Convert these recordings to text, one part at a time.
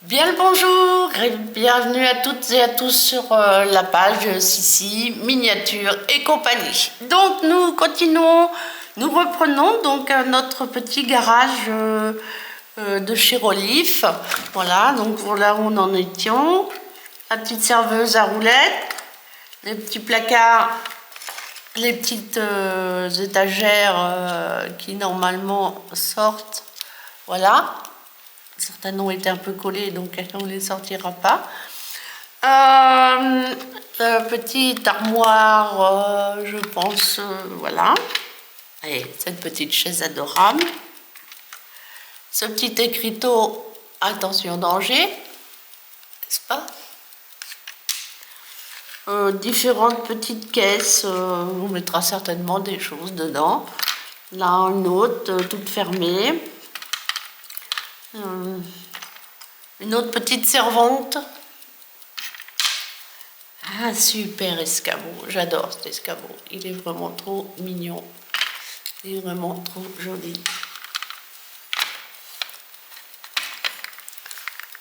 Bien le bonjour et bienvenue à toutes et à tous sur la page Sissi, Miniature et compagnie. Donc nous continuons, nous reprenons donc notre petit garage de chez Rolif. Voilà, donc voilà où on en étions. La petite serveuse à roulettes, les petits placards, les petites étagères qui normalement sortent. Voilà. Certaines ont été un peu collées, donc on ne les sortira pas. Petite armoire, je pense, voilà. Et cette petite chaise adorable. Ce petit écriteau, attention danger, n'est-ce pas? Différentes petites caisses, on mettra certainement des choses dedans. Là, une autre, toute fermée. Une autre petite servante. Ah, super escabeau. J'adore cet escabeau. Il est vraiment trop mignon. Il est vraiment trop joli.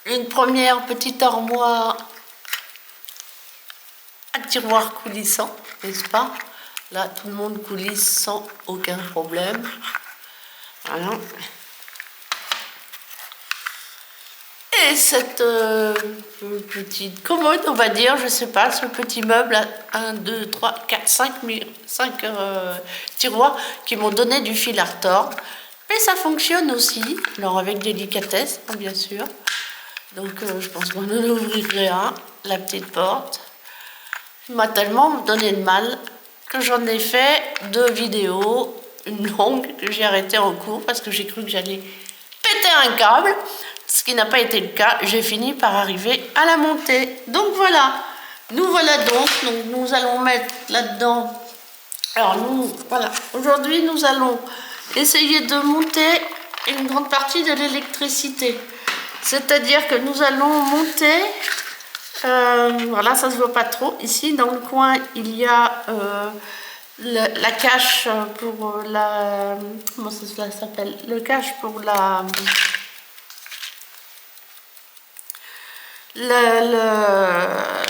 Une première petite armoire à tiroir coulissant, n'est-ce pas? Là, tout le monde coulisse sans aucun problème. Voilà. Et cette petite commode, on va dire, je sais pas, ce petit meuble à 1, 2, 3, 4, 5 tiroirs qui m'ont donné du fil à retordre. Mais ça fonctionne aussi, alors avec délicatesse, bien sûr. Donc je pense qu'on en ouvrirait un, la petite porte. Il m'a tellement donné de mal que j'en ai fait 2 vidéos, une longue que j'ai arrêtée en cours parce que j'ai cru que j'allais péter un câble. Ce qui n'a pas été le cas, j'ai fini par arriver à la montée. Donc voilà, nous voilà donc nous allons mettre là-dedans. Alors nous, voilà, aujourd'hui nous allons essayer de monter une grande partie de l'électricité. C'est-à-dire que nous allons monter, voilà, ça se voit pas trop. Ici, dans le coin, il y a la cache pour la... Comment ça s'appelle? Le cache pour la...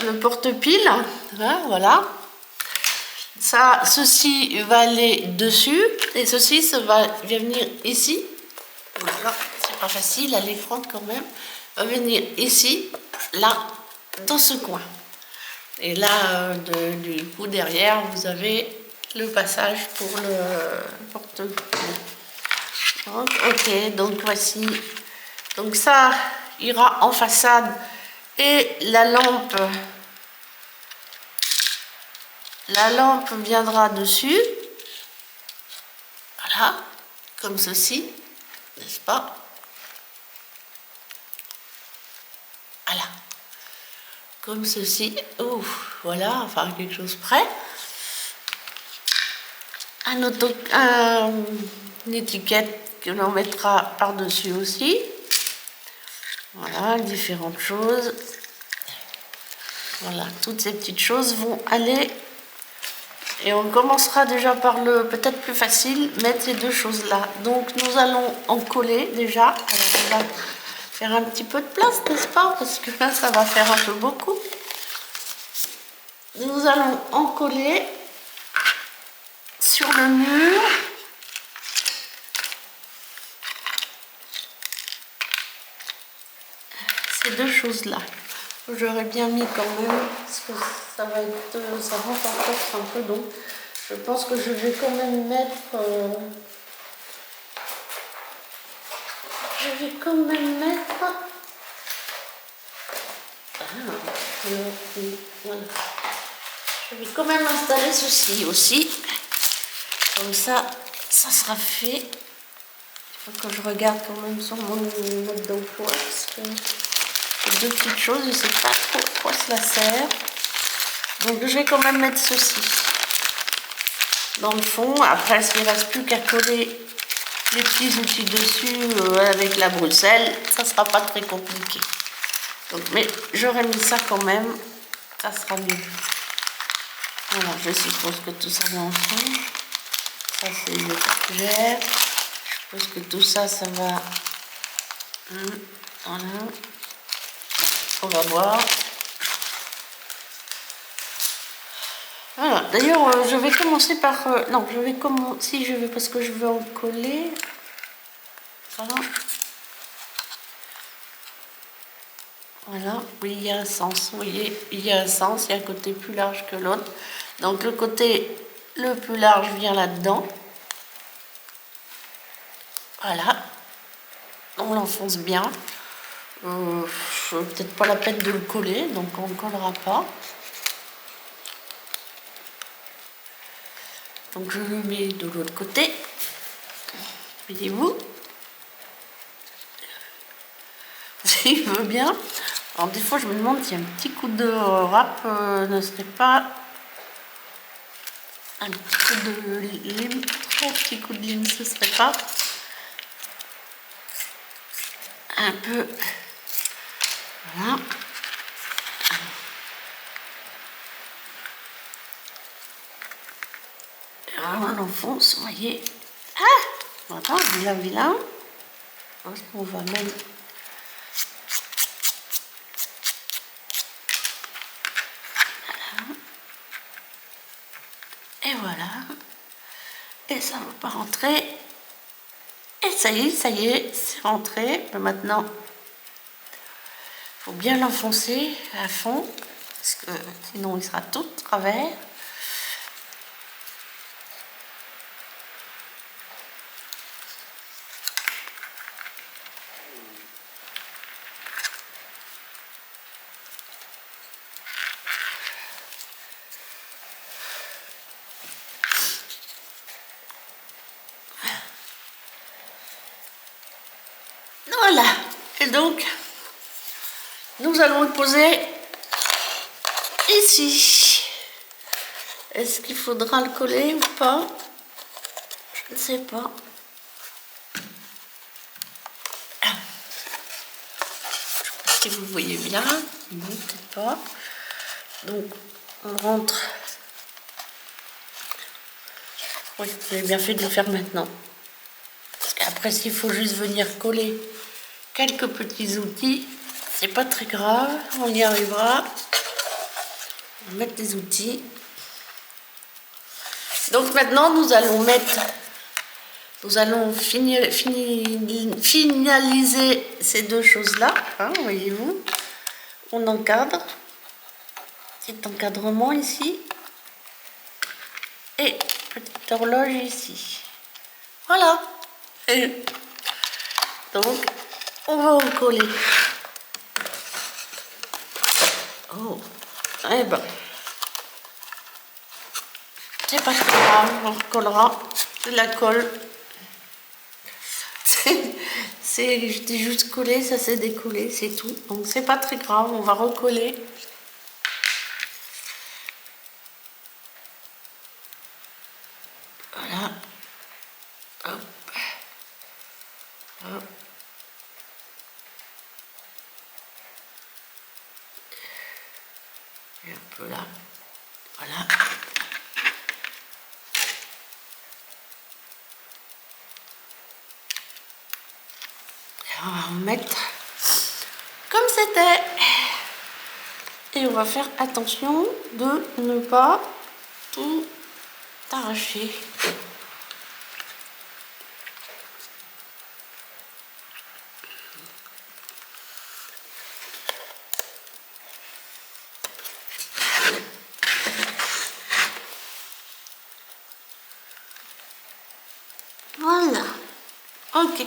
le porte-pile, hein, voilà. Ça, ceci va aller dessus et ceci, ça va venir ici. Voilà, c'est pas facile, elle est froide quand même. Va venir ici, là, dans ce coin. Et là, du coup, derrière, vous avez le passage pour le porte-pile. Ok, donc voici. Donc ça ira en façade. Et la lampe viendra dessus, voilà, comme ceci, n'est-ce pas? Voilà, comme ceci, ouf, voilà, enfin quelque chose près. Une étiquette que l'on mettra par-dessus aussi. Voilà, différentes choses. Voilà, toutes ces petites choses vont aller. Et on commencera déjà par le peut-être plus facile, mettre ces 2 choses-là. Donc nous allons en coller déjà. Alors on va faire un petit peu de place, n'est-ce pas? Parce que là, ça va faire un peu beaucoup. Nous allons en coller sur le mur. Ces 2 choses-là. J'aurais bien mis quand même, parce que ça rentre encore un peu, donc je pense que je vais quand même mettre... voilà. Je vais quand même installer ceci aussi. Comme ça, ça sera fait. Il faut que je regarde quand même sur mon mode d'emploi, parce que ces 2 petites choses, je ne sais pas trop à quoi cela sert. Donc je vais quand même mettre ceci dans le fond. Après, s'il ne reste plus qu'à coller les petits outils dessus avec la Bruxelles, ça ne sera pas très compliqué. Donc, mais j'aurais mis ça quand même, ça sera mieux. Voilà, je suppose que tout ça va ensemble. Ça c'est le gère. Je suppose que tout ça, ça va... Voilà. On va voir. Voilà. D'ailleurs, je vais commencer par... non, je vais commencer... Si, je vais parce que je veux en coller. Voilà. Voilà. Oui, il y a un sens. Vous voyez, il y a un sens. Il y a un côté plus large que l'autre. Donc, le côté le plus large vient là-dedans. Voilà. On l'enfonce bien. Peut-être pas la peine de le coller, donc on ne collera pas. Donc je le mets de l'autre côté. Voyez-vous? S'il veut bien. Alors des fois je me demande si un petit coup de râpe ne serait pas... Un petit coup de lime. Un petit coup de lime, ce serait pas... Un peu... Voilà. Alors, on enfonce, vous voyez. Ah! Voilà, vilain, vilain. On va même... Et voilà. Et ça ne va pas rentrer. Et ça y est, c'est rentré. Mais maintenant, il faut bien l'enfoncer à fond, parce que sinon il sera tout de travers. Voilà. Et donc, nous allons le poser ici. Est-ce qu'il faudra le coller ou pas? Je ne sais pas. Je ne sais pas si vous voyez bien. Non, peut-être pas. Donc, on rentre. Oui, vous avez bien fait de le faire maintenant. Parce qu'après, s'il faut juste venir coller quelques petits outils, c'est pas très grave, on y arrivera. On va mettre des outils. Donc maintenant, nous allons finaliser ces deux choses-là, hein, voyez-vous. On encadre, petit encadrement ici, et petite horloge ici. Voilà. Et donc, on va en coller. Oh, eh ben, c'est pas très grave, on recollera de la colle. J'étais juste collé, ça s'est décollé, c'est tout. Donc c'est pas très grave, on va recoller. Voilà. Hop. Hop. Et un peu là. Voilà. Et on va remettre comme c'était. Et on va faire attention de ne pas tout arracher. Voilà. Ok.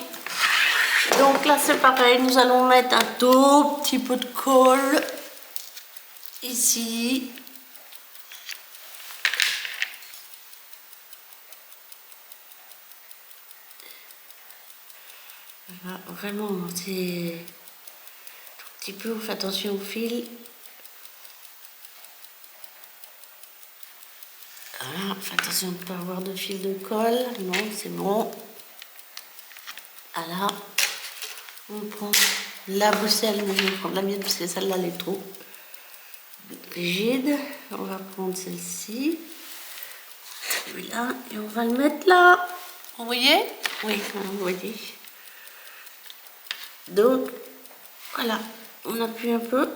Donc là c'est pareil, nous allons mettre un tout petit peu de colle ici. Voilà, vraiment, c'est tout petit peu, on fait attention au fil. Voilà, on fait attention de ne pas avoir de fil de colle. Non, c'est bon. Voilà. On prend la boussole, mais je vais prendre la mienne parce que celle-là, elle est trop rigide. On va prendre celle-ci. Celui-là, et on va le mettre là. Vous voyez? Oui, vous voyez. Donc, voilà. On appuie un peu.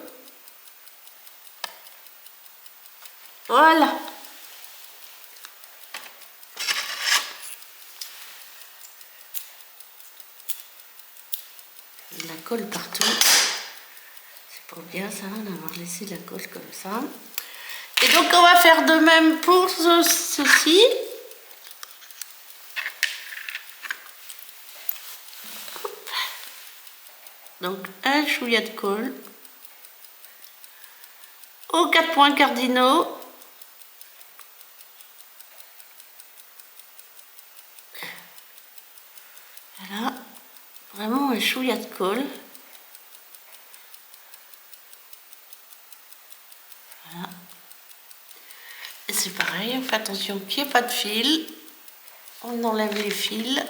Voilà. De la colle partout. C'est pas bien ça d'avoir laissé la colle comme ça. Et donc on va faire de même pour ceci. Donc un chouïa de colle aux 4 points cardinaux. Voilà, vraiment un chouïa de colle. Voilà. Et c'est pareil, on fait attention qu'il n'y ait pas de fil. On enlève les fils.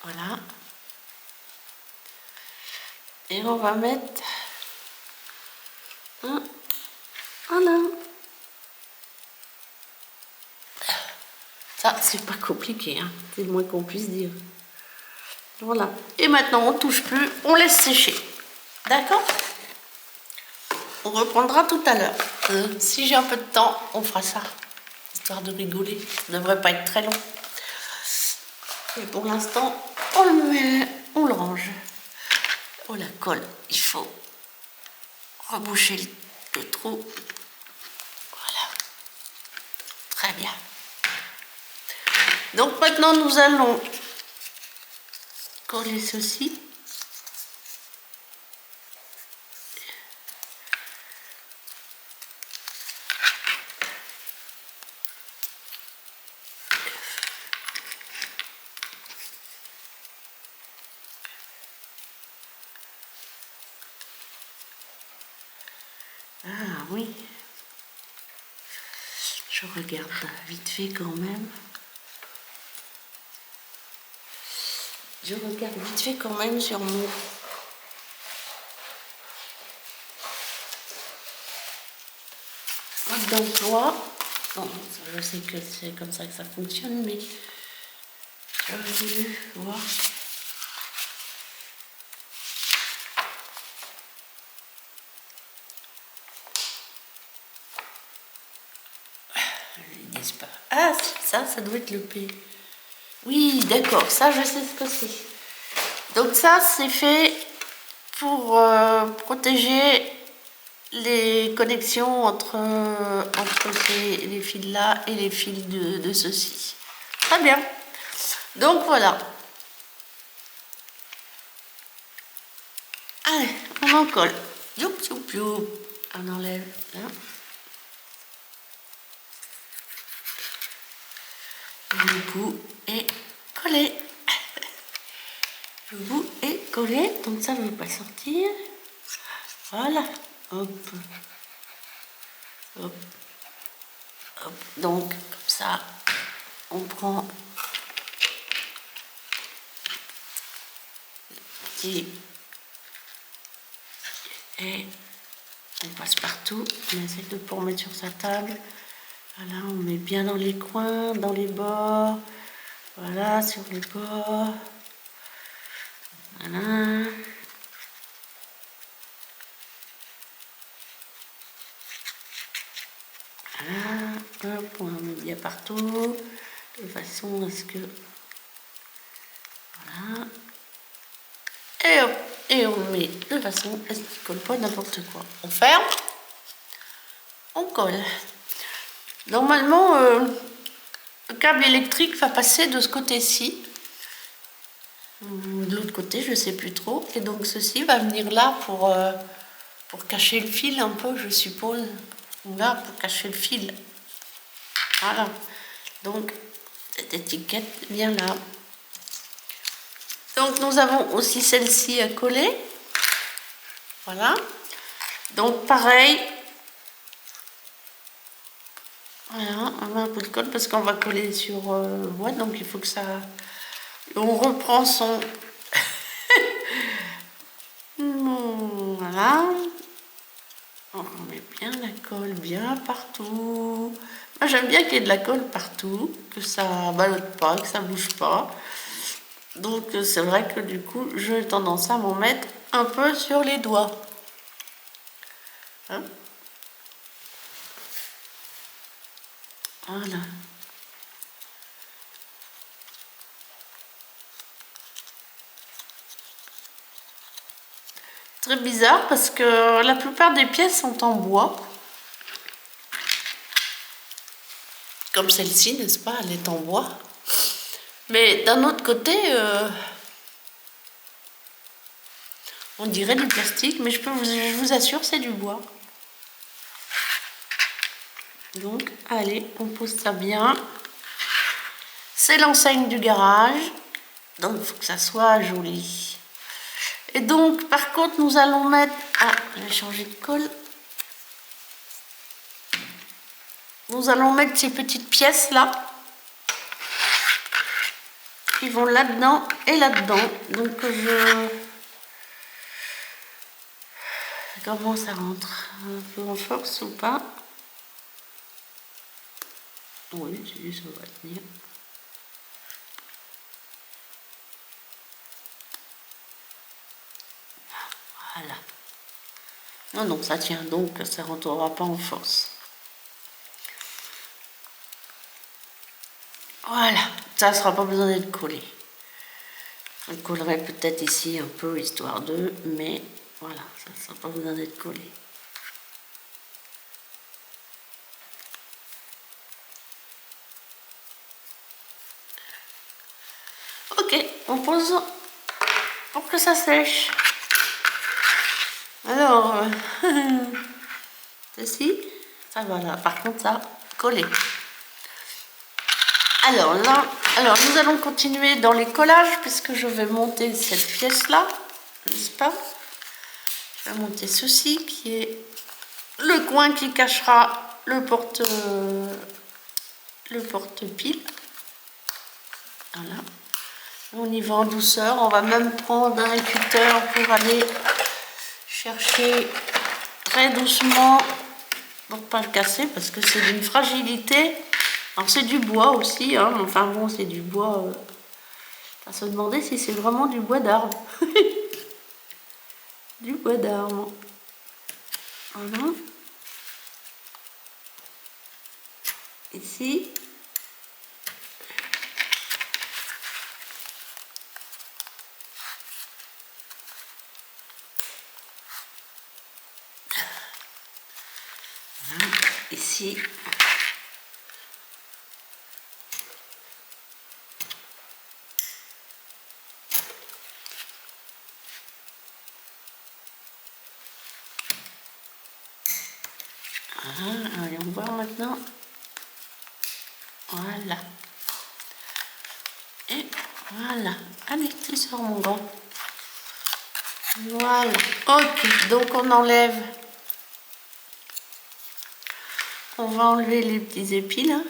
Voilà. Et on va mettre un. Voilà. Ça, c'est pas compliqué, hein. C'est le moins qu'on puisse dire. Voilà. Et maintenant, on touche plus, on laisse sécher. D'accord? On reprendra tout à l'heure. Si j'ai un peu de temps, on fera ça. Histoire de rigoler. Ça ne devrait pas être très long. Et pour l'instant, on le met, on le range. Oh, la colle, il faut reboucher le trou. Voilà. Très bien. Donc maintenant, nous allons coller ceci. Ah oui. Je regarde vite fait quand même. Je regarde vite fait quand même sur mon... mode d'emploi. Bon, je sais que c'est comme ça que ça fonctionne, mais j'aurais voulu voir. Ils disent pas. Ah, ça doit être le P. Oui, d'accord, ça je sais ce que c'est. Donc ça, c'est fait pour protéger les connexions entre les fils là et les fils de ceci. Très bien. Donc voilà. Allez, on en colle. Youp, youp, youp. On enlève là. Le bout est collé. Le bout est collé, donc ça ne veut pas sortir. Voilà. Hop. Hop. Hop. Donc, comme ça, on prend le petit et on passe partout. On essaie de ne pas remettre sur sa table. Voilà, on met bien dans les coins, dans les bords. Voilà, sur les bords. Voilà. Voilà, hop, on en met bien partout, de façon à ce que... Voilà. Et hop, et on met de façon à ce qu'il ne colle pas n'importe quoi. On ferme, on colle. Normalement, le câble électrique va passer de ce côté-ci. De l'autre côté, je ne sais plus trop. Et donc ceci va venir là pour cacher le fil un peu, je suppose. Là, pour cacher le fil. Voilà. Donc, cette étiquette vient là. Donc, nous avons aussi celle-ci à coller. Voilà. Donc, pareil. Voilà, on met un peu de colle parce qu'on va coller sur bois. Donc, il faut que ça... On reprend son... Voilà. On met bien la colle bien partout. Moi, j'aime bien qu'il y ait de la colle partout, que ça ballotte pas, que ça bouge pas. Donc, c'est vrai que du coup, j'ai tendance à m'en mettre un peu sur les doigts. Hein? Voilà. Très bizarre parce que la plupart des pièces sont en bois. Comme celle-ci, n'est-ce pas? Elle est en bois. Mais d'un autre côté, on dirait du plastique, mais je vous assure, c'est du bois. Donc, allez, on pose ça bien. C'est l'enseigne du garage, donc il faut que ça soit joli. Et donc, par contre, nous allons mettre... Ah, j'ai changé de colle. Nous allons mettre ces petites pièces-là. Qui vont là-dedans et là-dedans. Donc, comment ça rentre? Un peu en force ou pas? Oui, ça va tenir. Voilà. Non, non, ça tient, donc ça ne rentrera pas en force. Voilà, ça ne sera pas besoin d'être collé. Je le collerai peut-être ici un peu, histoire de, mais voilà, ça ne sera pas besoin d'être collé. Ok, on pose pour que ça sèche. Alors, ceci, ça va là. Par contre, ça, collé. Alors là, nous allons continuer dans les collages puisque je vais monter cette pièce-là, n'est-ce pas? Je vais monter ceci qui est le coin qui cachera le porte-pile. Voilà. On y va en douceur. On va même prendre un cutter pour aller chercher très doucement pour ne pas le casser parce que c'est d'une fragilité. Alors c'est du bois aussi, hein, enfin bon, c'est du bois. On va se demander si c'est vraiment du bois d'arbre. Du bois d'arbre. Voilà. Ici. Voilà. Ici. Voilà, allez, on va voir maintenant. Voilà. Et voilà. Allez, tu sors mon gant. Voilà. Ok, donc on enlève. On va enlever les petits épis là.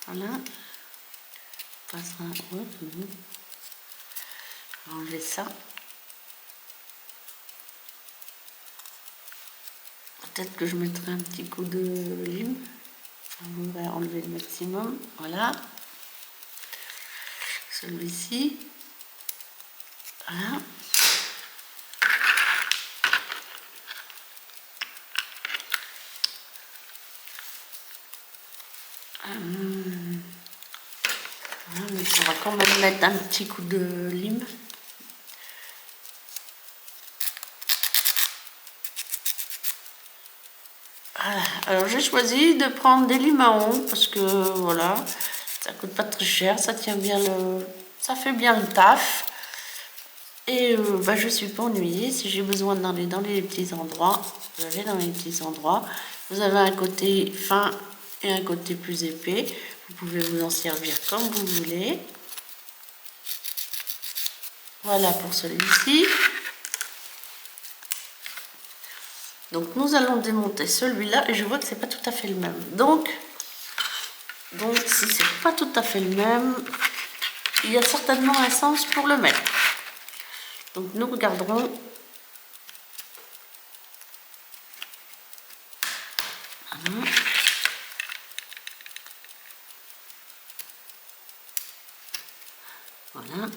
Voilà. On passe un... ouais, on va enlever ça. Peut-être que je mettrai un petit coup de lime. On va enlever le maximum. Voilà. Celui-ci. Voilà. Voilà, mais on va quand même mettre un petit coup de lime. Voilà. Alors j'ai choisi de prendre des limaons parce que voilà, ça coûte pas très cher, ça tient bien ça fait bien le taf. Et bah, je suis pas ennuyée. Si j'ai besoin d'aller dans les petits endroits, je vais dans les petits endroits. Vous avez un côté fin et un côté plus épais. Vous pouvez vous en servir comme vous voulez. Voilà pour celui-ci. Donc nous allons démonter celui-là et je vois que c'est pas tout à fait le même. Donc si c'est pas tout à fait le même, il y a certainement un sens pour le mettre. Donc nous regarderons. Voilà.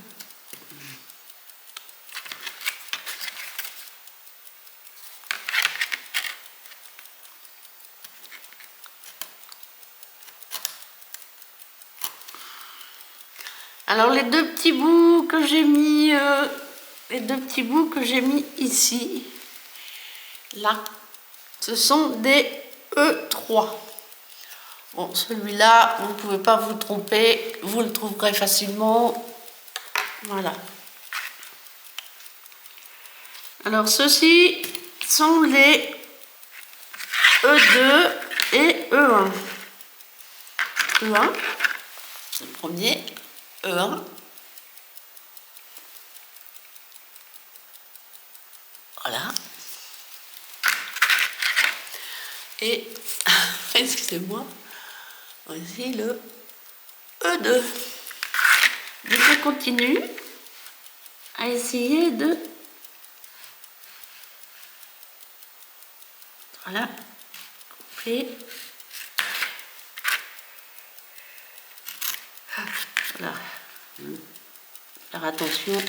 Alors les deux petits bouts que j'ai mis, ici, là, ce sont des E3. Bon, celui-là, vous ne pouvez pas vous tromper, vous le trouverez facilement. Voilà. Alors ceux-ci sont les E2 et E1. E1, le premier, E1. Voilà. Et, excusez-moi, voici le E2. Donc je continue à essayer de... Voilà, couper. Voilà. Faire attention.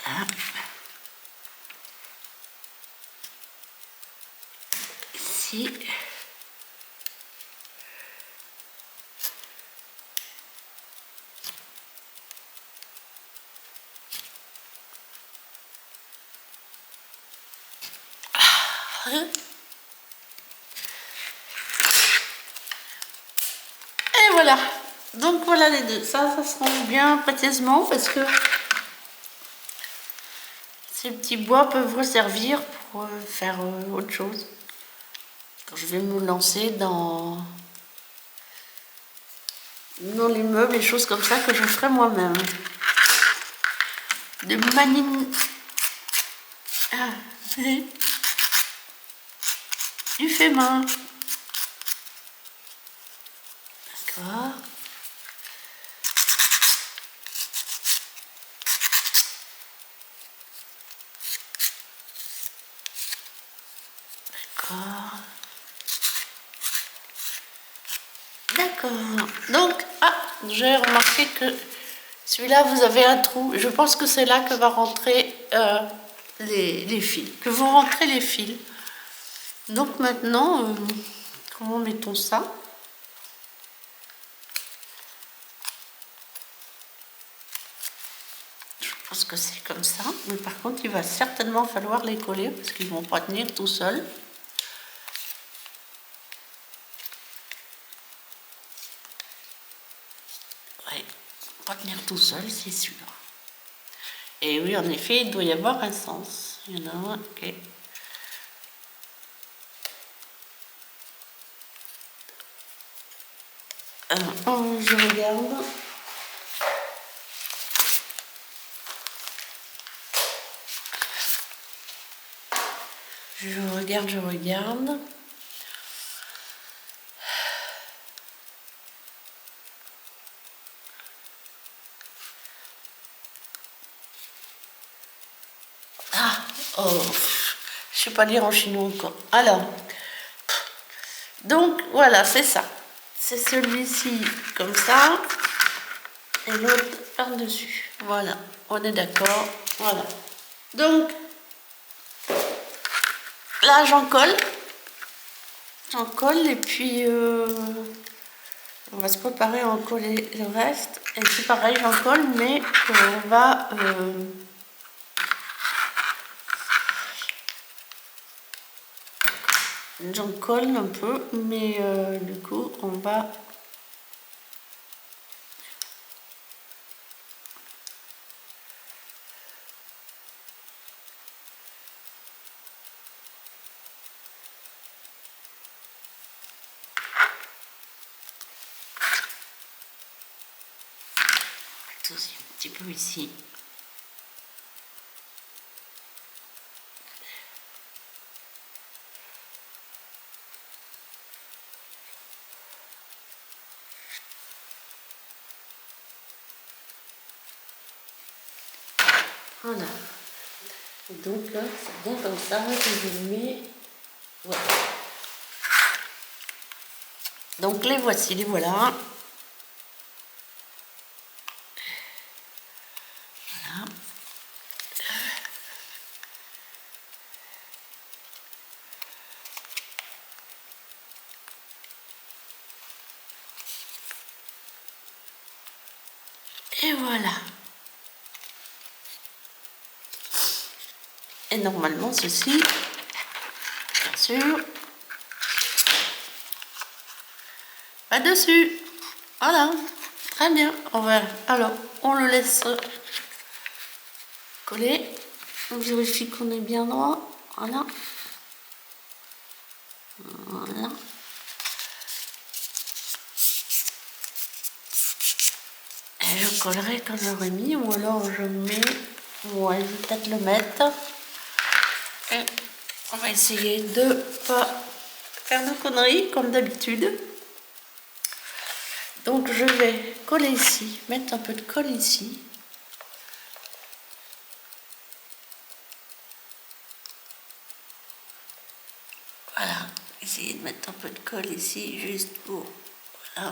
Voilà. Ici. Et voilà. Donc voilà les deux. Ça se range bien précieusement parce que ces petits bois peuvent resservir pour faire autre chose. Quand je vais me lancer dans les meubles et choses comme ça que je ferai moi-même. De du fait main. D'accord. D'accord. Donc, j'ai remarqué que celui-là, vous avez un trou. Je pense que c'est là que va rentrer les fils. Que vont rentrer les fils. Donc maintenant, comment mettons ça? Je pense que c'est comme ça. Mais par contre, il va certainement falloir les coller parce qu'ils ne vont pas tenir tout seuls. Ouais, pas tenir tout seul, c'est sûr. Et oui, en effet, il doit y avoir un sens. Il y en a un, ok. Je regarde. Je regarde. Oh, je sais pas lire en chinois encore. Alors, donc voilà, c'est ça. C'est celui-ci comme ça et l'autre par-dessus. Voilà, on est d'accord. Voilà. Donc, là, j'en colle. J'en colle et puis on va se préparer à en coller le reste. Et c'est pareil, j'en colle, mais on va... j'en colle un peu, mais du coup, on va... Aussi un petit peu ici. Voilà. Et donc là, c'est bien comme ça que je mets. Voilà. Donc les voici, les voilà. Et voilà. Et normalement, ceci, bien sûr, va dessus. Voilà. Très bien. Alors, on le laisse coller. On vérifie qu'on est bien droit. Voilà. Voilà. Et je collerai quand j'aurai mis, ou alors je mets... Ouais, je vais peut-être le mettre. Et on va essayer de pas faire de conneries, comme d'habitude. Donc je vais coller ici, mettre un peu de colle ici. Voilà, essayer de mettre un peu de colle ici, juste pour... Voilà.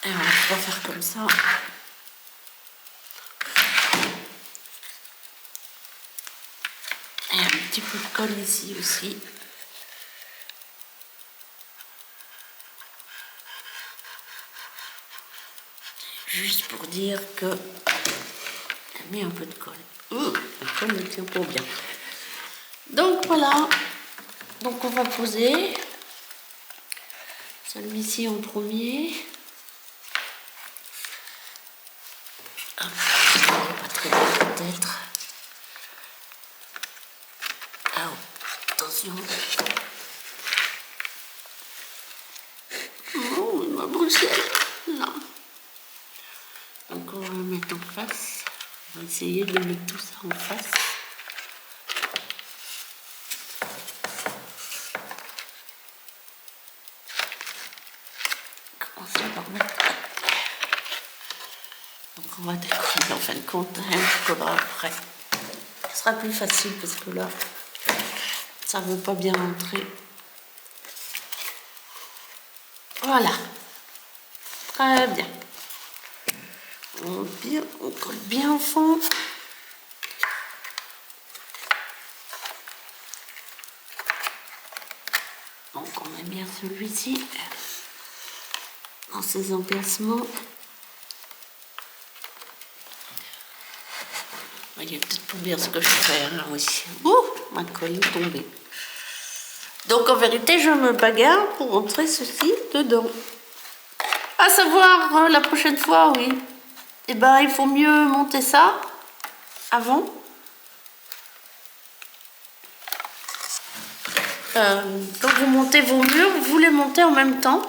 Et on va faire comme ça. Et un petit peu de colle ici aussi. Juste pour dire que j'ai mis un peu de colle. La colle ne tient pas bien. Donc voilà. Donc on va poser celui-ci en premier. Hop, pas très bien peut-être. Ah, attention. Oh, il m'a brûlé. Non. Donc on va le mettre en face. On va essayer de mettre tout ça en face. Commencer par mettre. Donc on va décoller en fin de compte. On décollera après. Ce sera plus facile parce que là, ça ne veut pas bien rentrer. Voilà. Très bien. On colle bien au fond. Donc on met bien celui-ci dans ses emplacements. Voyez peut-être pour bien ce que je fais là aussi. Ouh, ma colle est tombée. Donc en vérité, je me bagarre pour rentrer ceci dedans. À savoir la prochaine fois, oui. Eh ben, il faut mieux monter ça avant. Quand vous montez vos murs, vous les montez en même temps.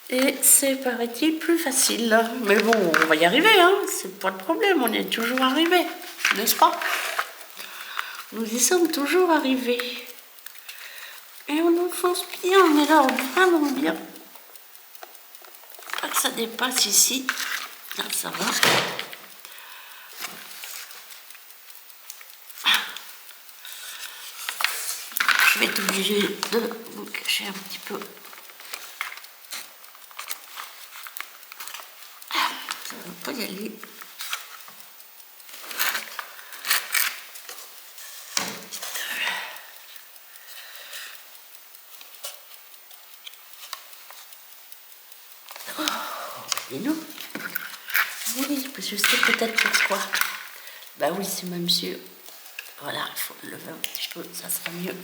Et c'est, paraît-il, plus facile. Mais bon, on va y arriver, hein. C'est pas le problème, on est toujours arrivé, n'est-ce pas? Nous y sommes toujours arrivés. Et on enfonce bien, mais là, vraiment bien. Pas que ça dépasse ici. Là, ça va. Je vais être obligée de vous cacher un petit peu. Ça ne va pas y aller. Et nous? Oui, parce que je sais peut-être pourquoi. Bah oui, c'est même sûr. Voilà, il faut le lever un petit peu, ça sera mieux.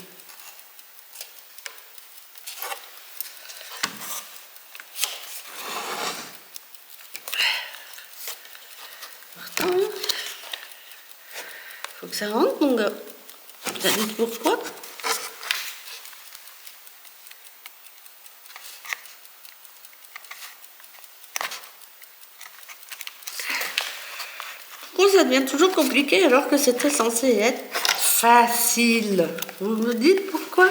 Pourtant, faut que ça rentre, mon gars. Vous savez pourquoi? Pourquoi ça devient toujours compliqué alors que c'était censé être facile? Vous me dites pourquoi?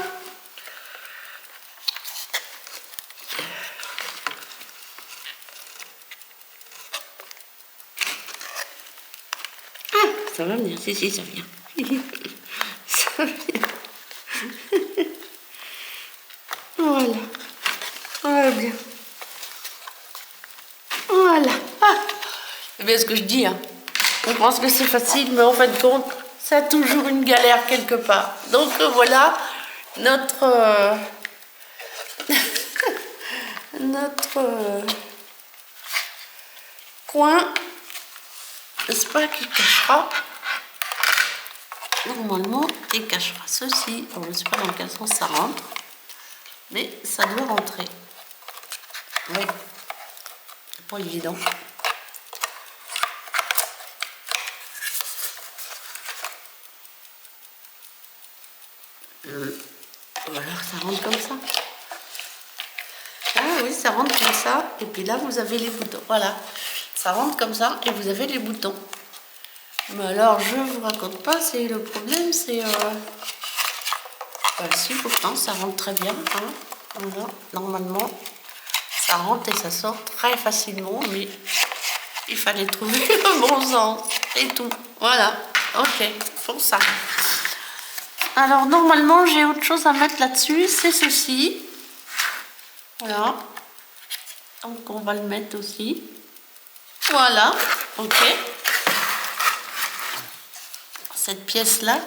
Ah, ça va venir, si, ça vient. Ça vient. Voilà. Voilà bien. Voilà. Ah, c'est bien ce que je dis, hein. On pense que c'est facile, mais en fin de compte, c'est toujours une galère quelque part. Donc voilà notre coin, n'est-ce pas, qui cachera, normalement, qui cachera ceci. Alors, je ne sais pas dans quel sens ça rentre, mais ça doit rentrer. Oui, c'est pas évident. Voilà, ça rentre comme ça. Ah oui, ça rentre comme ça. Et puis là, vous avez les boutons. Voilà, ça rentre comme ça et vous avez les boutons. Mais alors, je vous raconte pas, c'est le problème, c'est... si, pourtant, ça rentre très bien. Hein. Voilà, normalement, ça rentre et ça sort très facilement, mais il fallait trouver le bon sens. Et tout. Voilà, ok, pour ça. Alors, normalement, j'ai autre chose à mettre là-dessus, c'est ceci. Voilà. Donc, on va le mettre aussi. Voilà, ok. Cette pièce-là,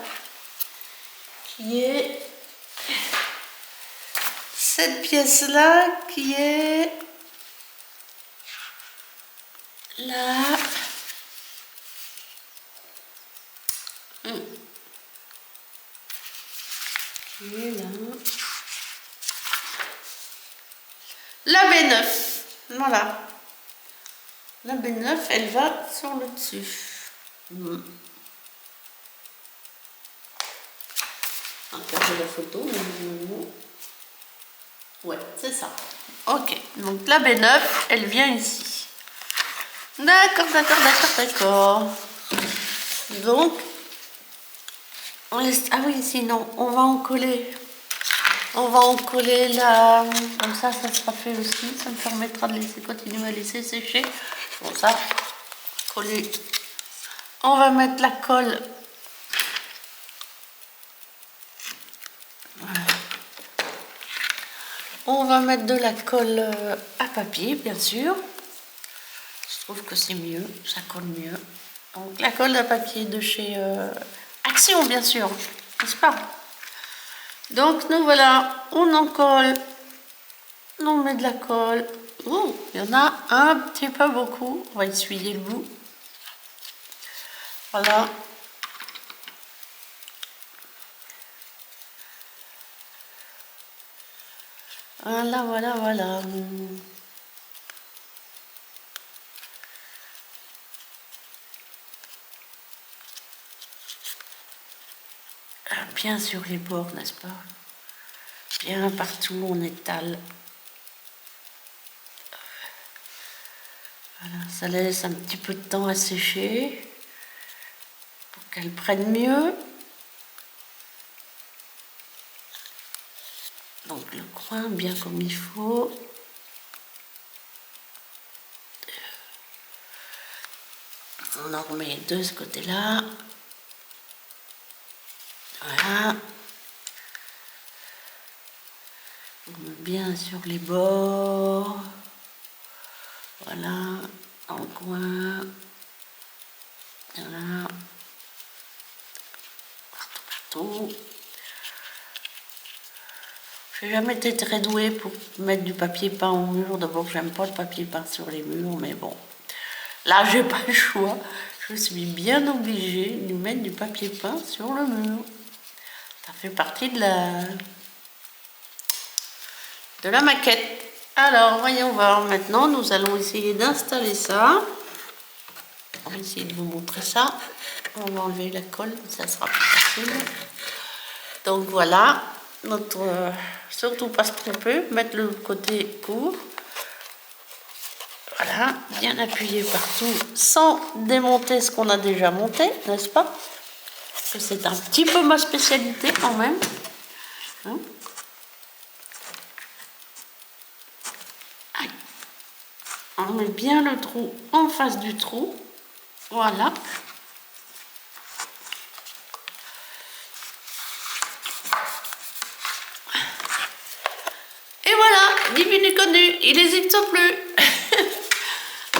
qui est... Cette pièce-là, qui est... Là... Qui est là... La B9, voilà. La B9, elle va sur le dessus. Regardez la photo, ouais, c'est ça. Ok, donc la B9, elle vient ici. D'accord, d'accord, d'accord, d'accord. Donc, ah oui, sinon, on va en coller. On va en coller là, comme ça sera fait aussi. Ça me permettra de laisser continuer à laisser sécher. Bon, ça, coller. On va mettre la colle. Voilà. On va mettre de la colle à papier, bien sûr. Je trouve que c'est mieux, ça colle mieux. Donc la colle à papier de chez Action, bien sûr, n'est-ce pas? Donc nous voilà, on en colle, on met de la colle. Oh, il y en a un petit peu beaucoup. On va essuyer le bout. Voilà. Voilà, voilà, voilà. Bien sur les bords, n'est-ce pas? Bien partout, on étale. Voilà, ça laisse un petit peu de temps à sécher pour qu'elle prenne mieux. Donc le coin bien comme il faut. On en remet de ce côté-là. Voilà. On met bien sur les bords. Voilà. Dans le coin. Voilà. Partout, partout. Je n'ai jamais été très douée pour mettre du papier peint au mur. D'abord, j'aime pas le papier peint sur les murs, mais bon. Là, j'ai pas le choix. Je suis bien obligée de mettre du papier peint sur le mur. Ça fait partie de la maquette. Alors, voyons voir. Maintenant, nous allons essayer d'installer ça. On va essayer de vous montrer ça. On va enlever la colle, ça sera plus facile. Donc voilà, surtout pas se tromper, mettre le côté court. Voilà, bien appuyer partout sans démonter ce qu'on a déjà monté, n'est-ce pas? Parce que c'est un petit peu ma spécialité quand même. Hein? On met bien le trou en face du trou. Voilà. Et voilà, divinu connu, il n'hésite plus.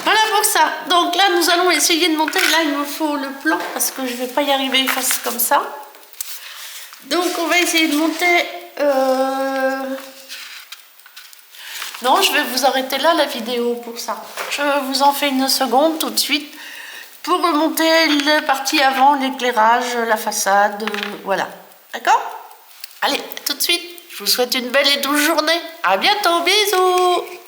Voilà pour ça. Donc là, nous allons essayer de monter. Là, il me faut le plan parce que je ne vais pas y arriver face comme ça. Donc, on va essayer de monter Non, je vais vous arrêter là la vidéo pour ça. Je vous en fais une seconde tout de suite pour remonter la partie avant, l'éclairage, la façade, voilà. D'accord? Allez, à tout de suite. Je vous souhaite une belle et douce journée. À bientôt, bisous!